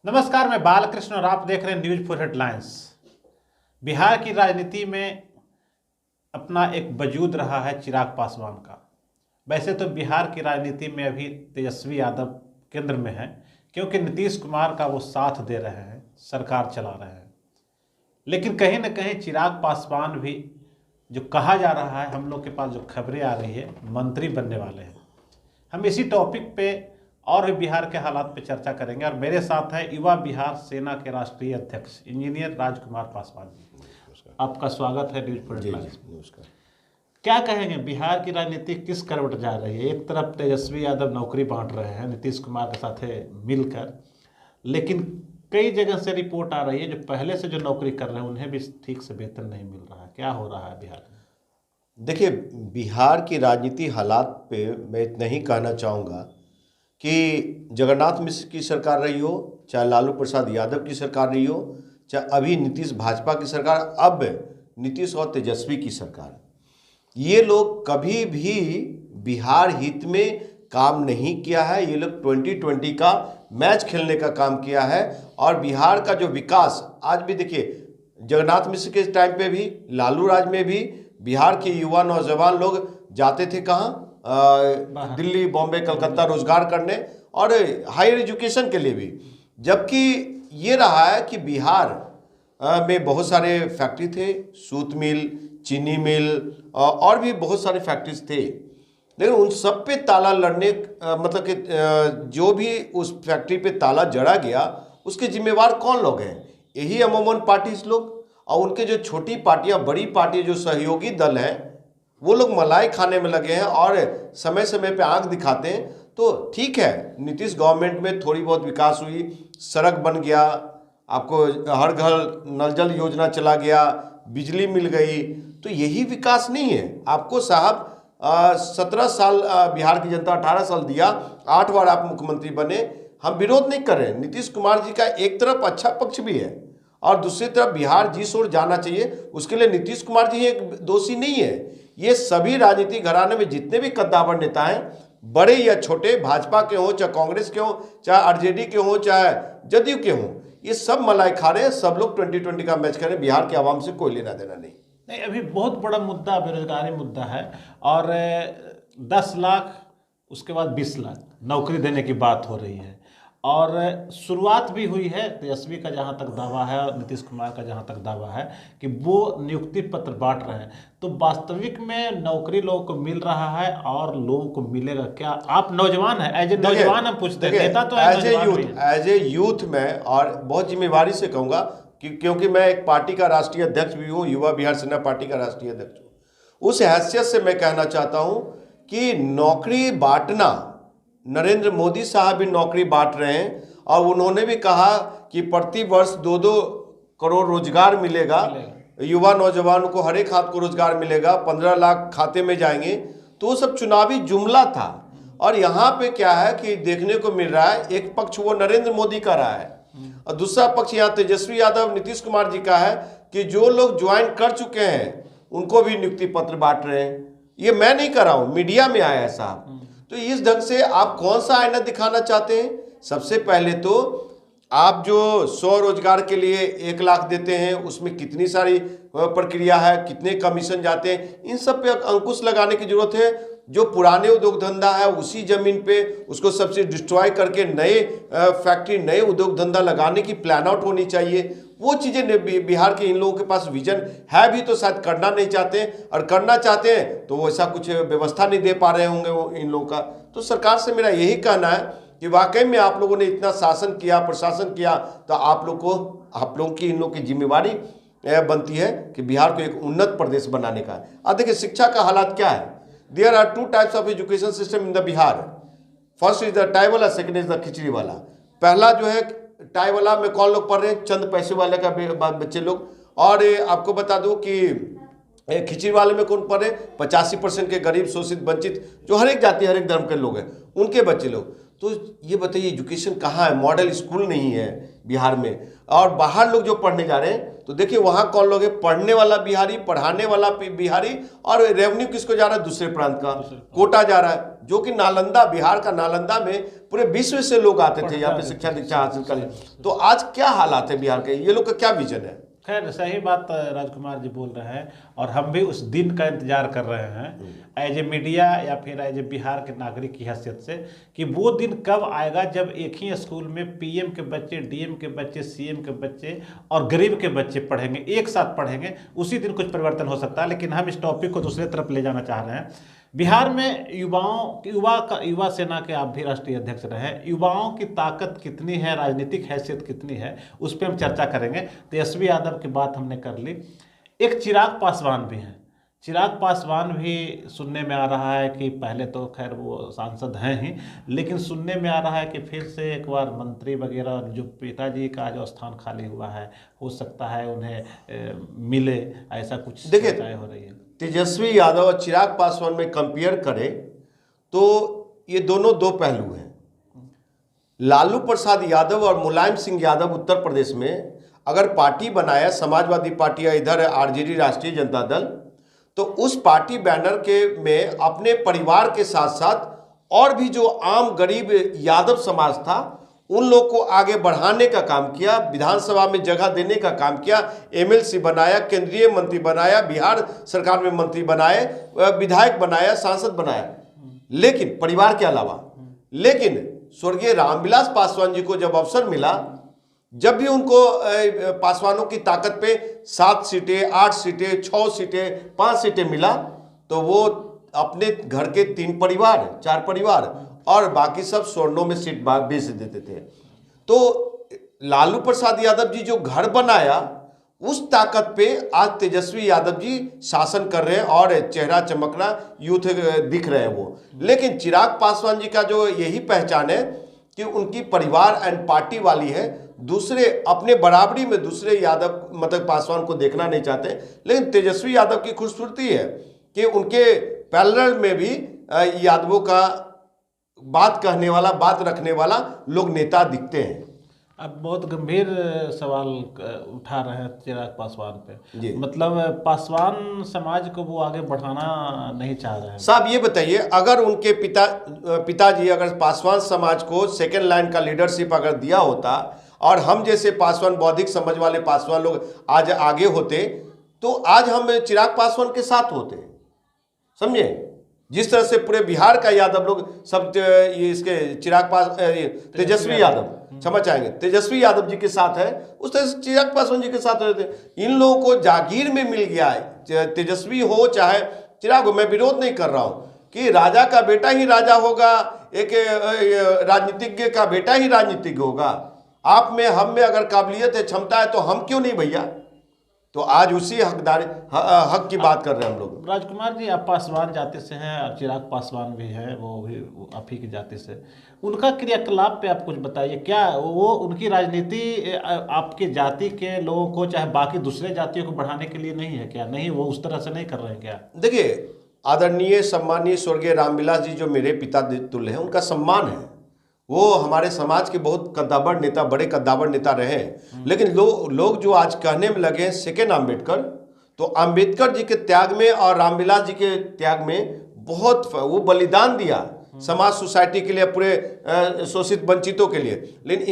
नमस्कार, मैं बालकृष्ण और आप देख रहे हैं न्यूज फॉर हेडलाइंस। बिहार की राजनीति में अपना एक वजूद रहा है चिराग पासवान का। वैसे तो बिहार की राजनीति में अभी तेजस्वी यादव केंद्र में है, क्योंकि नीतीश कुमार का वो साथ दे रहे हैं, सरकार चला रहे हैं। लेकिन कहीं ना कहीं चिराग पासवान भी, जो कहा जा रहा है, हम लोग के पास जो खबरें आ रही है, मंत्री बनने वाले हैं। हम इसी टॉपिक पे और भी बिहार के हालात पे चर्चा करेंगे और मेरे साथ है युवा बिहार सेना के राष्ट्रीय अध्यक्ष इंजीनियर राजकुमार पासवान जी। आपका स्वागत है न्यूज फॉर हेडलाइंस। नमस्कार। क्या कहेंगे, बिहार की राजनीति किस करवट जा रही है? एक तरफ तेजस्वी यादव नौकरी बांट रहे हैं नीतीश कुमार के साथ मिलकर, लेकिन कई जगह से रिपोर्ट आ रही है जो पहले से जो नौकरी कर रहे हैं उन्हें भी ठीक से वेतन नहीं मिल रहा है। क्या हो रहा है बिहार में? देखिए, बिहार की राजनीति हालात पे मैं इतना ही कहना चाहूँगा कि जगन्नाथ मिश्र की सरकार रही हो, चाहे लालू प्रसाद यादव की सरकार रही हो, चाहे अभी नीतीश भाजपा की सरकार, अब नीतीश और तेजस्वी की सरकार, ये लोग कभी भी बिहार हित में काम नहीं किया है। ये लोग 2020 का मैच खेलने का काम किया है। और बिहार का जो विकास आज भी देखिए, जगन्नाथ मिश्र के टाइम पे भी, लालू राज में भी बिहार के युवा नौजवान लोग जाते थे कहाँ? दिल्ली, बॉम्बे, कलकत्ता रोजगार करने और हायर एजुकेशन के लिए भी। जबकि ये रहा है कि बिहार में बहुत सारे फैक्ट्री थे, सूत मिल, चीनी मिल और भी बहुत सारे फैक्ट्रीज थे, लेकिन उन सब पे ताला लड़ने मतलब कि जो भी उस फैक्ट्री पे ताला जड़ा गया, उसके जिम्मेवार कौन लोग हैं? यही अमूमन पार्टीज लोग और उनके जो छोटी पार्टियां, बड़ी पार्टी जो सहयोगी दल हैं, वो लोग मलाई खाने में लगे हैं और समय समय पे आंख दिखाते हैं। तो ठीक है, नीतीश गवर्नमेंट में थोड़ी बहुत विकास हुई, सड़क बन गया, आपको हर घर नल जल योजना चला गया, बिजली मिल गई, तो यही विकास नहीं है। आपको साहब 17 साल बिहार की जनता 18 साल दिया, 8 बार आप मुख्यमंत्री बने। हम विरोध नहीं कर रहे हैं, नीतीश कुमार जी का एक तरफ अच्छा पक्ष भी है और दूसरी तरफ बिहार जिस ओर जाना चाहिए, उसके लिए नीतीश कुमार जी एक दोषी नहीं है। ये सभी राजनीतिक घराने में जितने भी कद्दावर नेता हैं, बड़े या छोटे, भाजपा के हों, चाहे कांग्रेस के हों, चाहे आरजेडी के हों, चाहे जदयू के हों, ये सब मलाई खा रहे हैं। सब लोग 2020 का मैच करें, बिहार के आवाम से कोई लेना देना नहीं। नहीं, अभी बहुत बड़ा मुद्दा बेरोजगारी मुद्दा है और 10 लाख, उसके बाद 20 लाख नौकरी देने की बात हो रही है और शुरुआत भी हुई है। तेजस्वी का जहां तक दावा है और नीतीश कुमार का जहां तक दावा है कि वो नियुक्ति पत्र बांट रहे हैं, तो वास्तविक में नौकरी लोगों को मिल रहा है और लोगों को मिलेगा क्या? आप नौजवान हैं, एज ए नौजवान हम पूछते हैं, नेता तो एज ए यूथ में, और बहुत जिम्मेवारी से कहूँगा क्योंकि मैं एक पार्टी का राष्ट्रीय अध्यक्ष भी हूँ, युवा बिहार सेना पार्टी का राष्ट्रीय अध्यक्ष हूँ। उस हैसियत से मैं कहना चाहता हूँ कि नौकरी बांटना, नरेंद्र मोदी साहब भी नौकरी बांट रहे हैं और उन्होंने भी कहा कि प्रति वर्ष 2-2 करोड़ रोजगार मिलेगा, युवा नौजवानों को, हर एक हाथ को रोजगार मिलेगा, 15 लाख खाते में जाएंगे। तो वो सब चुनावी जुमला था। और यहाँ पे क्या है कि देखने को मिल रहा है, एक पक्ष वो नरेंद्र मोदी का रहा है और दूसरा पक्ष यहाँ तेजस्वी यादव, नीतीश कुमार जी का है कि जो लोग ज्वाइन कर चुके हैं उनको भी नियुक्ति पत्र बांट रहे हैं। ये मैं नहीं कर रहा हूँ, मीडिया में आया है साहब। तो इस ढंग से आप कौन सा आईना दिखाना चाहते हैं? सबसे पहले तो आप जो 100 रोजगार के लिए 1 लाख देते हैं, उसमें कितनी सारी प्रक्रिया है, कितने कमीशन जाते हैं, इन सब पे अंकुश लगाने की जरूरत है। जो पुराने उद्योग धंधा है उसी जमीन पे उसको सबसे डिस्ट्रॉय करके नए फैक्ट्री, नए उद्योग धंधा लगाने की प्लान आउट होनी चाहिए। वो चीज़ें बिहार के इन लोगों के पास विजन है भी, तो शायद करना नहीं चाहते हैं, और करना चाहते हैं तो वैसा कुछ व्यवस्था नहीं दे पा रहे होंगे वो इन लोगों का। तो सरकार से मेरा यही कहना है कि वाकई में आप लोगों ने इतना शासन किया, प्रशासन किया, तो आप लोगों की, इन लोगों की जिम्मेवारी बनती है कि बिहार को एक उन्नत प्रदेश बनाने का। अब देखिए शिक्षा का हालात क्या है। There are 2 types of education system in the Bihar. First is the tie वाला, सेकेंड इज द खिचड़ी वाला। पहला जो है टाई वाला में कौन लोग पढ़ रहे हैं? चंद पैसे वाले का बच्चे लोग। और आपको बता दूं कि खिचड़ी वाले में कौन पढ़ रहे? 85% के गरीब, शोषित, वंचित, जो हर एक जाति, हर एक धर्म के लोग हैं, उनके बच्चे लोग। तो ये बताइए एजुकेशन कहाँ है? मॉडल स्कूल नहीं है बिहार में। और बाहर लोग जो पढ़ने जा रहे हैं, तो देखिए वहां कौन लोग हैं, पढ़ने वाला बिहारी, पढ़ाने वाला बिहारी, और रेवेन्यू किसको जा रहा है, दूसरे प्रांत का कोटा जा रहा है, जो कि नालंदा, बिहार का नालंदा में पूरे विश्व से लोग आते थे यहाँ पे शिक्षा दीक्षा हासिल करने। तो आज क्या हालात है बिहार के, ये लोग का क्या विजन है? खैर सही बात राजकुमार जी बोल रहे हैं, और हम भी उस दिन का इंतजार कर रहे हैं एज ए मीडिया या फिर एज ए बिहार के नागरिक की हैसियत से, कि वो दिन कब आएगा जब एक ही स्कूल में पीएम के बच्चे, डीएम के बच्चे, सीएम के बच्चे और गरीब के बच्चे पढ़ेंगे, एक साथ पढ़ेंगे, उसी दिन कुछ परिवर्तन हो सकता है। लेकिन हम इस टॉपिक को दूसरे तरफ ले जाना चाह रहे हैं। बिहार में युवा सेना के आप भी राष्ट्रीय अध्यक्ष रहे, युवाओं की ताकत कितनी है, राजनीतिक हैसियत कितनी है, उस पर हम चर्चा करेंगे। तेजस्वी यादव की बात हमने कर ली, एक चिराग पासवान भी हैं। चिराग पासवान भी सुनने में आ रहा है कि पहले तो खैर वो सांसद हैं ही, लेकिन सुनने में आ रहा है कि फिर से एक बार मंत्री वगैरह, जो पिताजी का जो स्थान खाली हुआ है, हो सकता है उन्हें मिले, ऐसा कुछ चर्चाएं हो रही है। तेजस्वी यादव और चिराग पासवान में कंपेयर करें तो ये दोनों दो पहलू हैं। लालू प्रसाद यादव और मुलायम सिंह यादव उत्तर प्रदेश में अगर पार्टी बनाया, समाजवादी पार्टी या इधर आरजेडी राष्ट्रीय जनता दल, तो उस पार्टी बैनर के में अपने परिवार के साथ साथ और भी जो आम गरीब यादव समाज था उन लोग को आगे बढ़ाने का काम किया, विधानसभा में जगह देने का काम किया, एमएलसी बनाया, केंद्रीय मंत्री बनाया, बिहार सरकार में मंत्री बनाए, विधायक बनाया, सांसद बनाया, लेकिन परिवार के अलावा। लेकिन स्वर्गीय रामविलास पासवान जी को जब अवसर मिला, जब भी उनको पासवानों की ताकत पे 7 सीटें, 8 सीटें, 6 सीटें, 5 सीटें मिला, तो वो अपने घर के 3 परिवार, 4 परिवार और बाकी सब स्वर्णों में सीट बेच देते थे। तो लालू प्रसाद यादव जी जो घर बनाया, उस ताकत पे आज तेजस्वी यादव जी शासन कर रहे हैं और चेहरा चमकना यूथ दिख रहे हैं वो। लेकिन चिराग पासवान जी का जो यही पहचान है कि उनकी परिवार एंड पार्टी वाली है, दूसरे अपने बराबरी में दूसरे यादव मतलब पासवान को देखना नहीं चाहते। लेकिन तेजस्वी यादव की खूबसूरती है कि उनके पैरेलल में भी यादवों का बात कहने वाला, बात रखने वाला लोग नेता दिखते हैं। अब बहुत गंभीर सवाल उठा रहे हैं चिराग पासवान पे, मतलब पासवान समाज को वो आगे बढ़ाना नहीं चाह रहे हैं। साहब ये बताइए, अगर उनके पिताजी अगर पासवान समाज को सेकेंड लाइन का लीडरशिप अगर दिया होता और हम जैसे पासवान बौद्धिक समझ वाले पासवान लोग आज आगे होते, तो आज हम चिराग पासवान के साथ होते। समझे, जिस तरह से पूरे बिहार का यादव लोग सब इसके तेजस्वी यादव, क्षमा चाहेंगे, तेजस्वी यादव जी के साथ है, उस तरह से चिराग पासवान जी के साथ रहते। इन लोगों को जागीर में मिल गया है, तेजस्वी हो चाहे चिराग हो, मैं विरोध नहीं कर रहा हूं कि राजा का बेटा ही राजा होगा, एक राजनीतिज्ञ का बेटा ही राजनीतिज्ञ होगा। आप में हम में अगर काबिलियत है, क्षमता है, तो हम क्यों नहीं भैया? तो आज उसी हक की बात कर रहे हैं हम लोग। राजकुमार जी, आप पासवान जाति से हैं और चिराग पासवान भी हैं, वो भी आप ही की जाति से, उनका क्रियाकलाप पे आप कुछ बताइए। क्या वो उनकी राजनीति आपके जाति के लोगों को चाहे बाकी दूसरे जातियों को बढ़ाने के लिए नहीं है क्या? नहीं, वो उस तरह से नहीं कर रहे हैं क्या? देखिए, आदरणीय सम्मानीय स्वर्गीय रामविलास जी जो मेरे पिता तुल्य हैं, उनका सम्मान है। वो हमारे समाज के बहुत कद्दावर नेता, बड़े कद्दावर नेता रहे। लेकिन लोग जो आज कहने में लगे हैं सेकेंड अम्बेडकर, तो अम्बेडकर जी के त्याग में और रामविलास जी के त्याग में बहुत वो बलिदान दिया समाज, सोसाइटी के लिए, पूरे शोषित वंचितों के लिए। लेकिन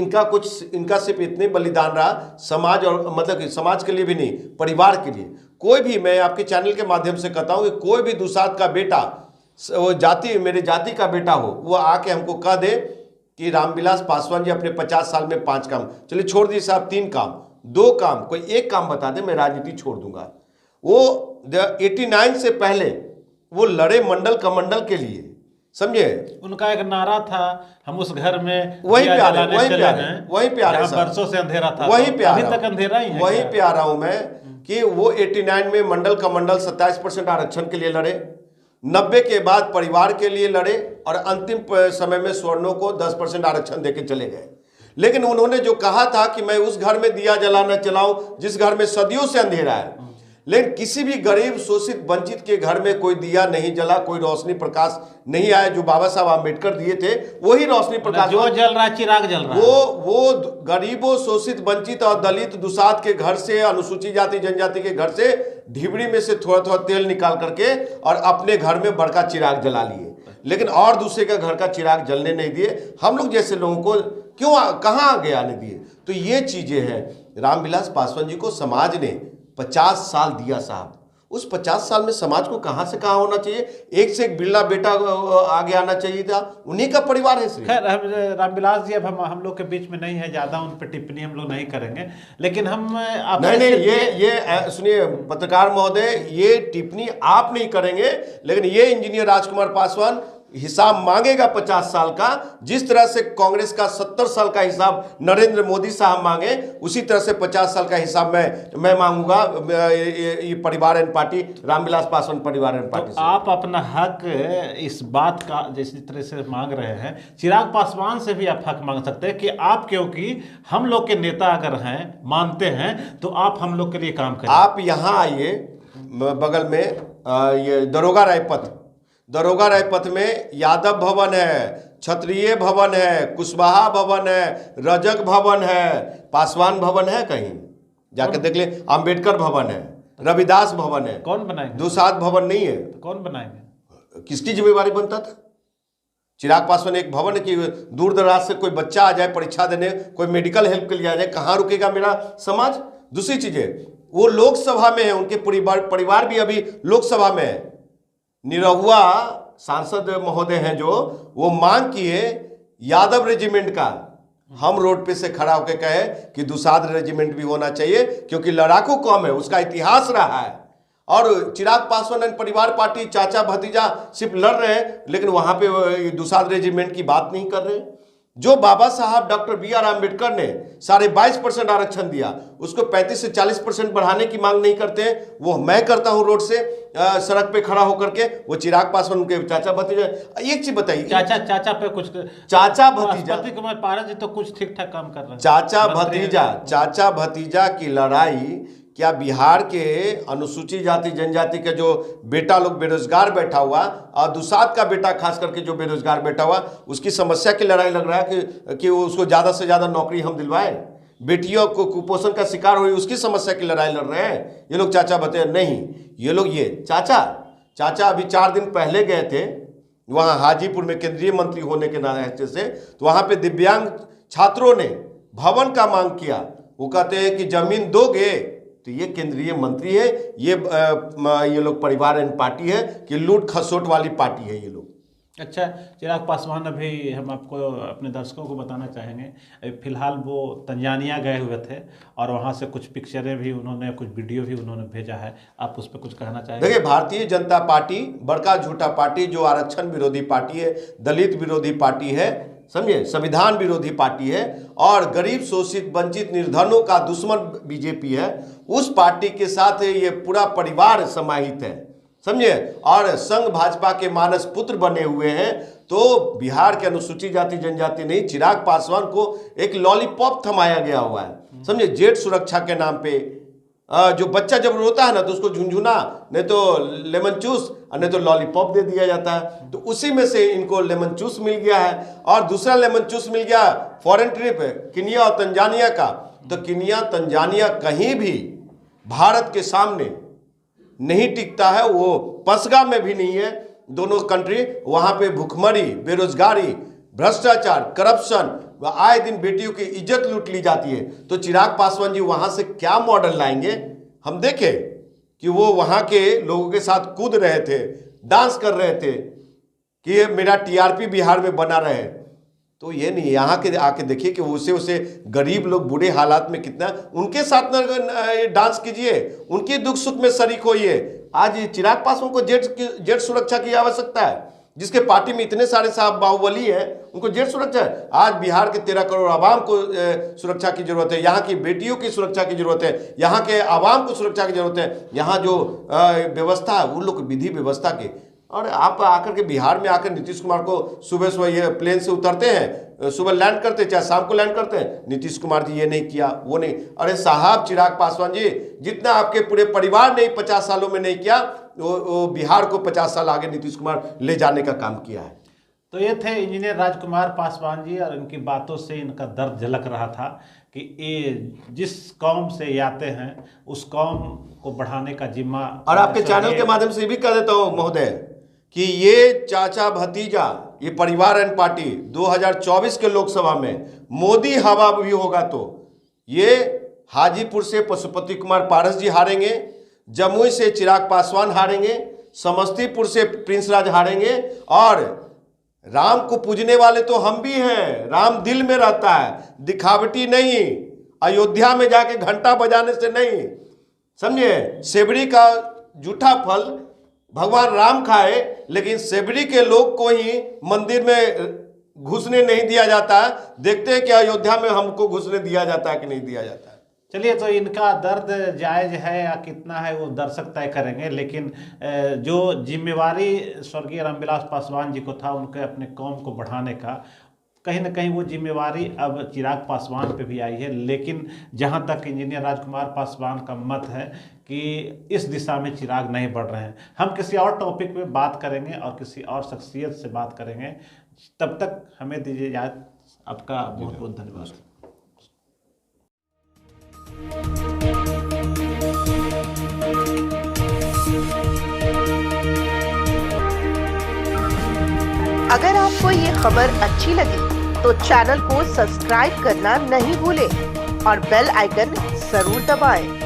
इनका सिर्फ इतने बलिदान रहा समाज, और मतलब समाज के लिए भी नहीं, परिवार के लिए। कोई भी, मैं आपके चैनल के माध्यम से कहता हूँ कि कोई भी दुसाध का बेटा, वो जाति मेरे जाति का बेटा हो, वो आके हमको कह दे कि रामविलास पासवान जी अपने 50 साल में 5 काम, चलिए छोड़ दिए साहब, 3 काम, 2 काम, कोई एक काम बता दे, मैं राजनीति छोड़ दूंगा। वो 89 से पहले वो लड़े मंडल कमंडल के लिए, समझे। उनका एक नारा था, हम उस घर में वहीं पे आ रहे बरसों से अंधेरा था, वहीं पे अभी तक अंधेरा ही है। वहीं पे आ रहा हूं मैं कि वो 89 में मंडल कमंडल 27% आरक्षण के लिए लड़े, 90 के बाद परिवार के लिए लड़े और अंतिम समय में स्वर्णों को 10% आरक्षण देके चले गए। लेकिन उन्होंने जो कहा था कि मैं उस घर में दिया जलाना चलाऊं जिस घर में सदियों से अंधेरा है, लेकिन किसी भी गरीब शोषित वंचित के घर में कोई दिया नहीं जला, कोई रोशनी प्रकाश नहीं आया। जो बाबा साहब आम्बेडकर दिए थे वही रोशनी प्रकाश, जो जल रहा है चिराग जल रहा है। वो गरीबों शोषित वंचित और दलित दुसाध के घर से, अनुसूचित जाति जनजाति के घर से ढिबरी में से थोड़ा थोड़ा तेल निकाल करके और अपने घर में बड़का चिराग जला लिए, लेकिन और दूसरे का घर का चिराग जलने नहीं दिए। हम लोग जैसे लोगों को क्यों कहाँ आगे आने दिए? तो ये चीजें हैं। रामविलास पासवान जी को समाज ने 50 साल दिया साहब, उस 50 साल में समाज को कहां से कहां होना चाहिए, एक से एक बिरला बेटा आगे आना चाहिए था, उन्हीं का परिवार है। खैर रामविलास जी अब हम लोग के बीच में नहीं है, ज्यादा उन पर टिप्पणी हम लोग नहीं करेंगे, लेकिन हम नहीं ये सुनिए पत्रकार महोदय, ये टिप्पणी आप नहीं करेंगे, लेकिन ये इंजीनियर राजकुमार पासवान हिसाब मांगेगा 50 साल का। जिस तरह से कांग्रेस का 70 साल का हिसाब नरेंद्र मोदी साहब मांगे, उसी तरह से 50 साल का हिसाब मैं मांगूंगा ये परिवार एंड पार्टी, रामविलास पासवान परिवार एंड पार्टी तो आप अपना हक इस बात का जिस तरह से मांग रहे हैं, चिराग पासवान से भी आप हक मांग सकते हैं कि आप, क्योंकि हम लोग के नेता अगर हैं, मानते हैं, तो आप हम लोग के लिए काम करें। आप यहाँ आइए, बगल में ये दरोगा रायपथ में यादव भवन है, क्षत्रिय भवन है, कुशवाहा भवन है, रजक भवन है, पासवान भवन है, कहीं जाकर देख ले, अंबेडकर भवन है, रविदास भवन है। कौन बनाएंगे? दुसाध भवन नहीं है, तो कौन बनाएंगे? किसकी जिम्मेवारी बनता था? चिराग पासवान एक भवन की दूर दराज से कोई बच्चा आ जाए परीक्षा देने, कोई मेडिकल हेल्प के लिए आ जाए, कहाँ रुकेगा मेरा समाज? दूसरी चीज है, वो लोकसभा में है, उनके परिवार भी अभी लोकसभा में है। निरहुआ सांसद महोदय हैं जो, वो मांग किए यादव रेजिमेंट का, हम रोड पे से खड़ा होकर कहे कि दुसाध रेजिमेंट भी होना चाहिए, क्योंकि लड़ाकू कौम है, उसका इतिहास रहा है। और चिराग पासवान एंड परिवार पार्टी चाचा भतीजा सिर्फ लड़ रहे हैं, लेकिन वहां पे दुसाध रेजिमेंट की बात नहीं कर रहे। जो बाबा साहब डॉक्टर बी आर अम्बेडकर ने 22.5% आरक्षण दिया, उसको 35 से 40% बढ़ाने की मांग नहीं करते हैं। वो मैं करता हूं रोड से सड़क पे खड़ा होकर के, वो चिराग पासवान के चाचा भतीजा। एक चीज बताइए, चाचा पे कुछ, चाचा भतीजा कुमार पारस जी तो कुछ ठीक ठाक काम कर रहे हैं। चाचा भतीजा की लड़ाई, क्या बिहार के अनुसूचित जाति जनजाति के जो बेटा लोग बेरोजगार बैठा हुआ, और दुसाध का बेटा खास करके जो बेरोजगार बैठा हुआ, उसकी समस्या की लड़ाई लग रहा है कि उसको ज़्यादा से ज़्यादा नौकरी हम दिलवाएं, बेटियों को कुपोषण का शिकार हुई उसकी समस्या की लड़ाई लड़ रहे हैं ये लोग चाचा बताए नहीं। ये लोग ये चाचा अभी 4 दिन पहले गए थे वहाँ हाजीपुर में केंद्रीय मंत्री होने के नाते से, तो वहाँ पे दिव्यांग छात्रों ने भवन का मांग किया। वो कहते हैं कि जमीन दोगे, तो ये केंद्रीय मंत्री है, ये लोग परिवार एंड पार्टी है कि लूट खसोट वाली पार्टी है ये लोग। अच्छा, चिराग पासवान, अभी हम आपको अपने दर्शकों को बताना चाहेंगे, अभी फिलहाल वो तंजानिया गए हुए थे और वहाँ से कुछ पिक्चरें भी उन्होंने, कुछ वीडियो भी उन्होंने भेजा है, आप उस पर कुछ कहना चाहेंगे? देखिए, भारतीय जनता पार्टी बड़का झूठा पार्टी, जो आरक्षण विरोधी पार्टी है, दलित विरोधी पार्टी है, समझे, संविधान विरोधी पार्टी है, और गरीब शोषित वंचित निर्धनों का दुश्मन बीजेपी है। उस पार्टी के साथ ये पूरा परिवार समाहित है, समझे, और संघ भाजपा के मानस पुत्र बने हुए हैं। तो बिहार के अनुसूचित जाति जनजाति नहीं, चिराग पासवान को एक लॉलीपॉप थमाया गया हुआ है, समझे, जेट सुरक्षा के नाम पे। जो बच्चा जब रोता है ना, तो उसको झुंझुना, नहीं तो लेमन जूस, नहीं तो लॉलीपॉप दे दिया जाता है। तो उसी में से इनको लेमन जूस मिल गया है, और दूसरा लेमन जूस मिल गया फॉरेन ट्रिप है केन्या और तंजानिया का। तो केन्या तंजानिया कहीं भी भारत के सामने नहीं टिकता है, वो पसगा में भी नहीं है। दोनों कंट्री, वहां पे भुखमरी, बेरोजगारी, भ्रष्टाचार, करप्शन, आए दिन बेटियों की इज्जत लूट ली जाती है। तो चिराग पासवान जी वहां से क्या मॉडल लाएंगे? हम देखें कि वो वहां के लोगों के साथ कूद रहे थे, डांस कर रहे थे कि ये मेरा टीआरपी बिहार में बना रहे। तो ये नहीं, यहाँ के आके देखिए कि उसे गरीब लोग बूढ़े हालात में कितना, उनके साथ डांस कीजिए, उनके दुख सुख में शरीक होइए। आज चिराग पासवान को जेट सुरक्षा की आवश्यकता है, जिसके पार्टी में इतने सारे साहब बाहुबली हैं, उनको जेट सुरक्षा है। आज बिहार के 13 करोड़ आवाम को सुरक्षा की जरूरत है, यहाँ की बेटियों की सुरक्षा की जरूरत है, यहाँ के आवाम को सुरक्षा की जरूरत है। यहाँ जो व्यवस्था है, उन लोग विधि व्यवस्था के और आप आकर के बिहार में आकर नीतीश कुमार को सुबह सुबह ये प्लेन से उतरते हैं, सुबह लैंड करते हैं, चाहे शाम को लैंड करते हैं, नीतीश कुमार जी ये नहीं किया, वो नहीं। अरे साहब चिराग पासवान जी, जितना आपके पूरे परिवार ने 50 सालों में नहीं किया, वो बिहार को 50 साल आगे नीतीश कुमार ले जाने का काम किया है। तो ये थे इंजीनियर राजकुमार पासवान जी, और इनकी बातों से इनका दर्द झलक रहा था कि ये जिस कौम से ये आते हैं उस कौम को बढ़ाने का जिम्मा। और आपके चैनल के माध्यम से भी कह देता हूं महोदय कि ये चाचा भतीजा, ये परिवार एंड पार्टी 2024 के लोकसभा में मोदी हवा भी होगा तो ये हाजीपुर से पशुपति कुमार पारस जी हारेंगे, जमुई से चिराग पासवान हारेंगे, समस्तीपुर से प्रिंस राज हारेंगे। और राम को पूजने वाले तो हम भी हैं, राम दिल में रहता है, दिखावटी नहीं, अयोध्या में जाके घंटा बजाने से नहीं, समझे। सेबड़ी का जूठा फल भगवान राम खाए, लेकिन सेबड़ी के लोग को ही मंदिर में घुसने नहीं दिया जाता है। देखते हैं कि अयोध्या में हमको घुसने दिया जाता है कि नहीं दिया जाता है। चलिए, तो इनका दर्द जायज है या कितना है वो दर्शक तय करेंगे, लेकिन जो जिम्मेवारी स्वर्गीय रामविलास पासवान जी को था उनके अपने कौम को बढ़ाने का, कहीं ना कहीं वो जिम्मेवारी अब चिराग पासवान पे भी आई है। लेकिन जहां तक इंजीनियर राजकुमार पासवान का मत है कि इस दिशा में चिराग नहीं बढ़ रहे हैं। हम किसी और टॉपिक पे बात करेंगे और किसी और शख्सियत से बात करेंगे। तब तक हमें दीजिए इजाज़त। आपका बहुत बहुत धन्यवाद। अगर आपको ये खबर अच्छी लगी तो चैनल को सब्सक्राइब करना नहीं भूलें और बेल आइकन जरूर दबाएं।